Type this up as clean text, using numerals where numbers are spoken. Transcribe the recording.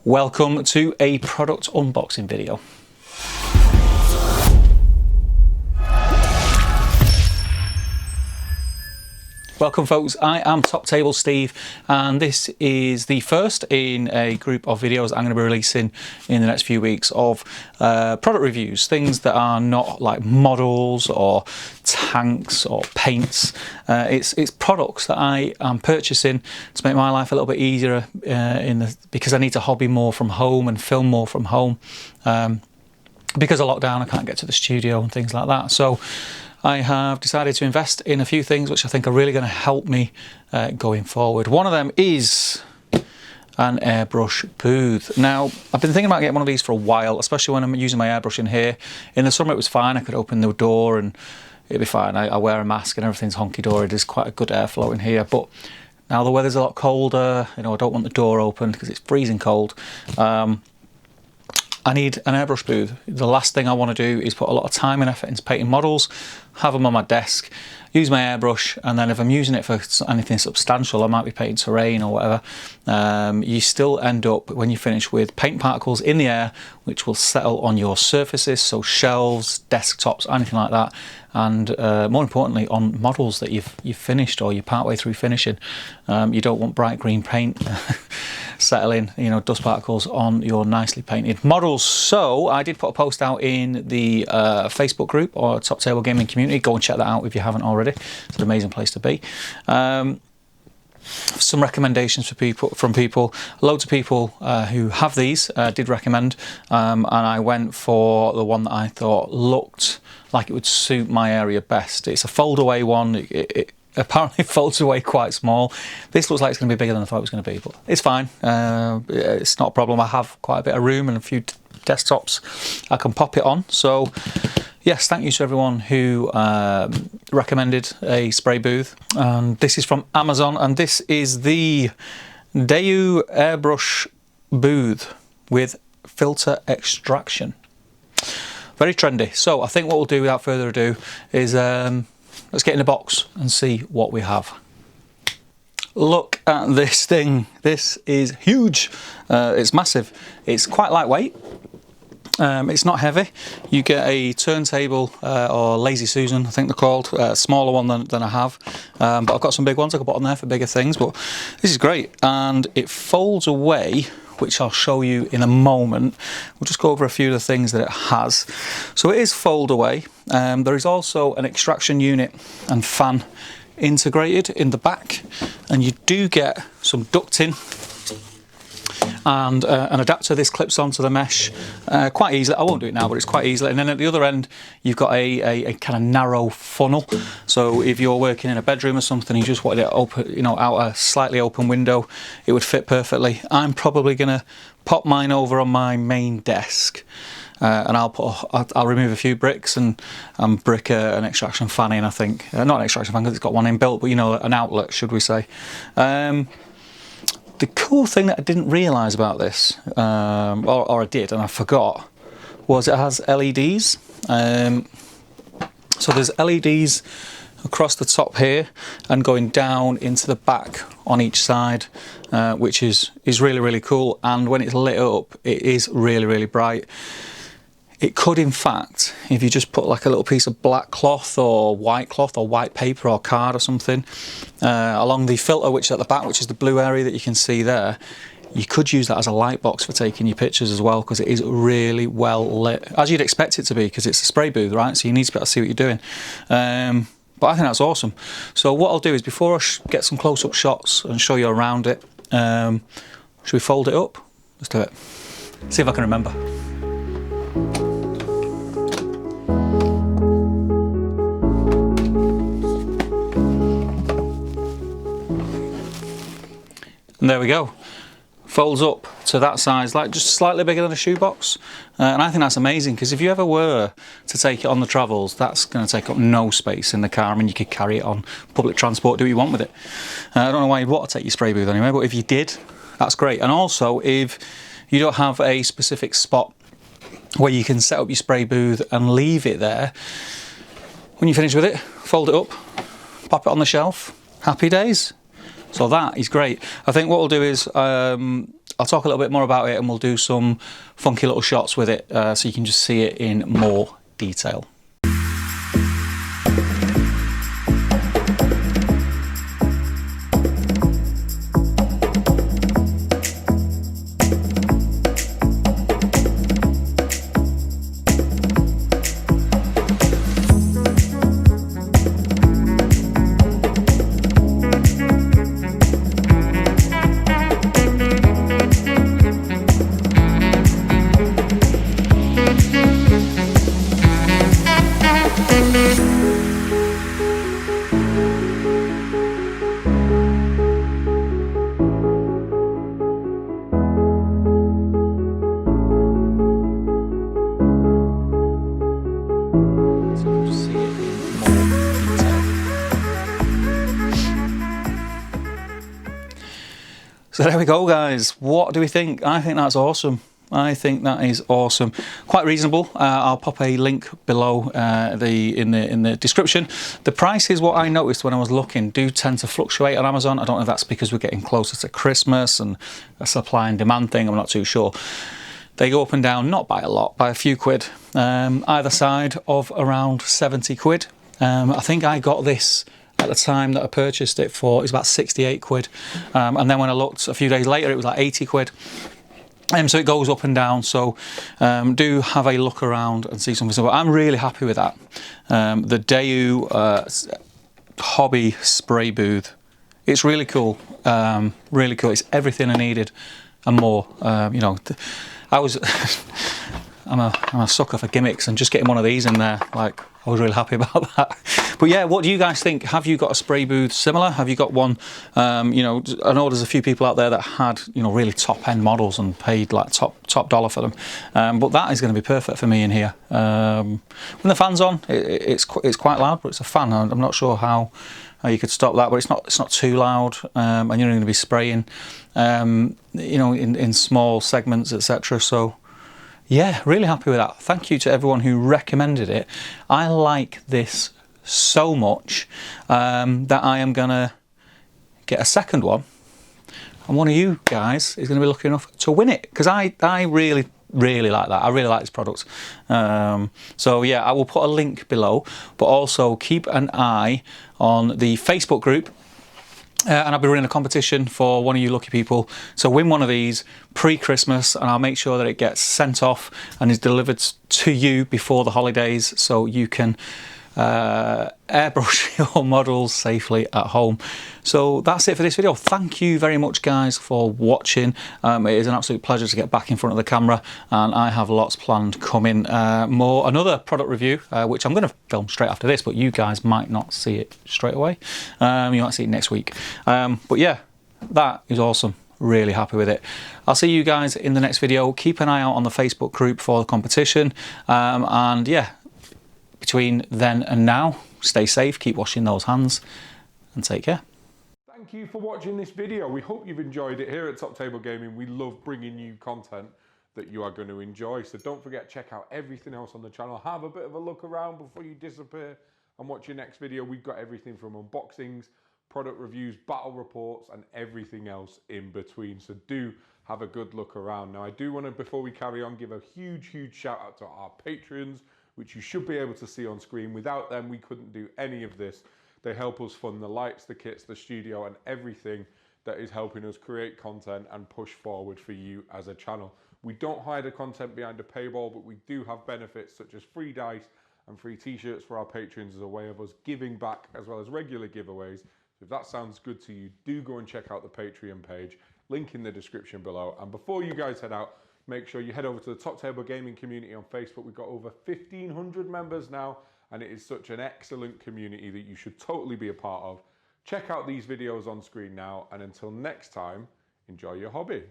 Welcome to a product unboxing video. Welcome folks, I am Top Table Steve and this is the first in a group of videos I'm going to be releasing in the next few weeks of product reviews, things that are not like models or tanks or paints. It's products that I am purchasing to make my life a little bit easier because I need to hobby more from home and film more from home. Because of lockdown I can't get to the studio and things like that. So I have decided to invest in a few things which I think are really going to help me going forward. One of them is an airbrush booth. Now, I've been thinking about getting one of these for a while, especially when I'm using my airbrush in here. In the summer it was fine, I could open the door and it'd be fine. I wear a mask and everything's honky-dory. There's quite a good airflow in here, but now the weather's a lot colder, you know, I don't want the door open because it's freezing cold. I need an airbrush booth. The last thing I want to do is put a lot of time and effort into painting models, have them on my desk, use my airbrush, and then if I'm using it for anything substantial, I might be painting terrain or whatever, you still end up, when you finish, with paint particles in the air which will settle on your surfaces, so shelves, desktops, anything like that, and more importantly on models that you've finished or you're partway through finishing. You don't want bright green paint settling, you know, dust particles on your nicely painted models. So I did put a post out in the Facebook group or Top Table Gaming community. Go and check that out if you haven't already. It's an amazing place to be. Some recommendations from people. Loads of people who have these did recommend, and I went for the one that I thought looked like it would suit my area best. It's a fold away one. It apparently folds away quite small. This looks like it's going to be bigger than I thought it was going to be, but it's fine. It's not a problem. I have quite a bit of room and a few desktops I can pop it on. So yes, thank you to everyone who recommended a spray booth. And this is from Amazon, and this is the Daewoo airbrush booth with filter extraction. Very trendy. So I think what we'll do without further ado is let's get in the box and see what we have. Look at this thing. This is huge. It's massive. It's quite lightweight. It's not heavy. You get a turntable or Lazy Susan, I think they're called, a smaller one than I have, but I've got some big ones I could put on there for bigger things. But this is great, and it folds away, which I'll show you in a moment. We'll just go over a few of the things that it has. So it is fold away. There is also an extraction unit and fan integrated in the back, and you do get some ducting and an adapter. This clips onto the mesh quite easily. I won't do it now, but it's quite easily. And then at the other end you've got a kind of narrow funnel, so if you're working in a bedroom or something, you just wanted it open, you know, out a slightly open window, it would fit perfectly. I'm probably gonna pop mine over on my main desk, and I'll remove a few bricks and brick an extraction fan in, I think. Not an extraction fan because it's got one inbuilt, but you know, an outlet, should we say. The cool thing that I didn't realise about this, or I did and I forgot, was it has LEDs. So there's LEDs across the top here and going down into the back on each side, which is really, really cool. And when it's lit up, it is really, really bright. It could, in fact, if you just put like a little piece of black cloth or white paper or card or something along the filter, which is at the back, which is the blue area that you can see there, you could use that as a light box for taking your pictures as well, because it is really well lit, as you'd expect it to be, because it's a spray booth, right? So you need to be able to see what you're doing. But I think that's awesome. So what I'll do is, before I get some close-up shots and show you around it, should we fold it up? Let's do it. See if I can remember. And there we go. Folds up to that size, like just slightly bigger than a shoebox. And I think that's amazing, because if you ever were to take it on the travels, that's going to take up no space in the car. I mean, you could carry it on public transport, do what you want with it. I don't know why you'd want to take your spray booth anyway, but if you did, that's great. And also, if you don't have a specific spot where you can set up your spray booth and leave it there, when you finish with it, fold it up, pop it on the shelf, happy days. So that is great. I think what we'll do is I'll talk a little bit more about it, and we'll do some funky little shots with it, so you can just see it in more detail. So there we go, guys. What do we think? I think that's awesome. I think that is awesome. Quite reasonable. I'll pop a link below in the description. The prices, what I noticed when I was looking, do tend to fluctuate on Amazon. I don't know if that's because we're getting closer to Christmas and a supply and demand thing. I'm not too sure. They go up and down, not by a lot, by a few quid. Either side of around 70 quid. I think I got this at the time that I purchased it for, it was about 68 quid. And then when I looked a few days later, it was like 80 quid. So it goes up and down, so do have a look around and see something. So I'm really happy with that. The Daewoo hobby spray booth, it's really cool, really cool. It's everything I needed and more. You know, I'm a sucker for gimmicks, and just getting one of these in there, like, I was really happy about that. But yeah, what do you guys think? Have you got a spray booth similar? Have you got one? You know, I know there's a few people out there that had, you know, really top-end models and paid like top dollar for them. But that is going to be perfect for me in here. When the fan's on, it's quite loud, but it's a fan. I'm not sure how you could stop that, but it's not too loud, and you're going to be spraying, you know, in small segments, etc. So yeah, really happy with that. Thank you to everyone who recommended it. I like this so much that I am gonna get a second one, and one of you guys is going to be lucky enough to win it, because I really like that. I really like this product. So yeah, I will put a link below, but also keep an eye on the Facebook group. And I'll be running a competition for one of you lucky people to win one of these pre-Christmas, and I'll make sure that it gets sent off and is delivered to you before the holidays, so you can airbrush your models safely at home. So that's it for this video. Thank you very much, guys, for watching. It is an absolute pleasure to get back in front of the camera, and I have lots planned coming. Another product review, which I'm going to film straight after this, but you guys might not see it straight away. You might see it next week. But yeah, that is awesome. Really happy with it. I'll see you guys in the next video. Keep an eye out on the Facebook group for the competition, and yeah, between then and now, stay safe, keep washing those hands, and take care. Thank you for watching this video. We hope you've enjoyed it. Here at Top Table Gaming, we love bringing you content that you are going to enjoy. So don't forget, check out everything else on the channel. Have a bit of a look around before you disappear and watch your next video. We've got everything from unboxings, product reviews, battle reports, and everything else in between. So do have a good look around. Now, I do want to, before we carry on, give a huge shout out to our patrons, which you should be able to see on screen. Without them, we couldn't do any of this. They help us fund the lights, the kits, the studio, and everything that is helping us create content and push forward for you as a channel. We don't hide the content behind a paywall, but we do have benefits such as free dice and free t-shirts for our patrons as a way of us giving back, as well as regular giveaways. So if that sounds good to you, do go and check out the Patreon page, link in the description below. And before you guys head out, make sure you head over to the Top Table Gaming community on Facebook. We've got over 1,500 members now, and it is such an excellent community that you should totally be a part of. Check out these videos on screen now, and until next time, enjoy your hobby.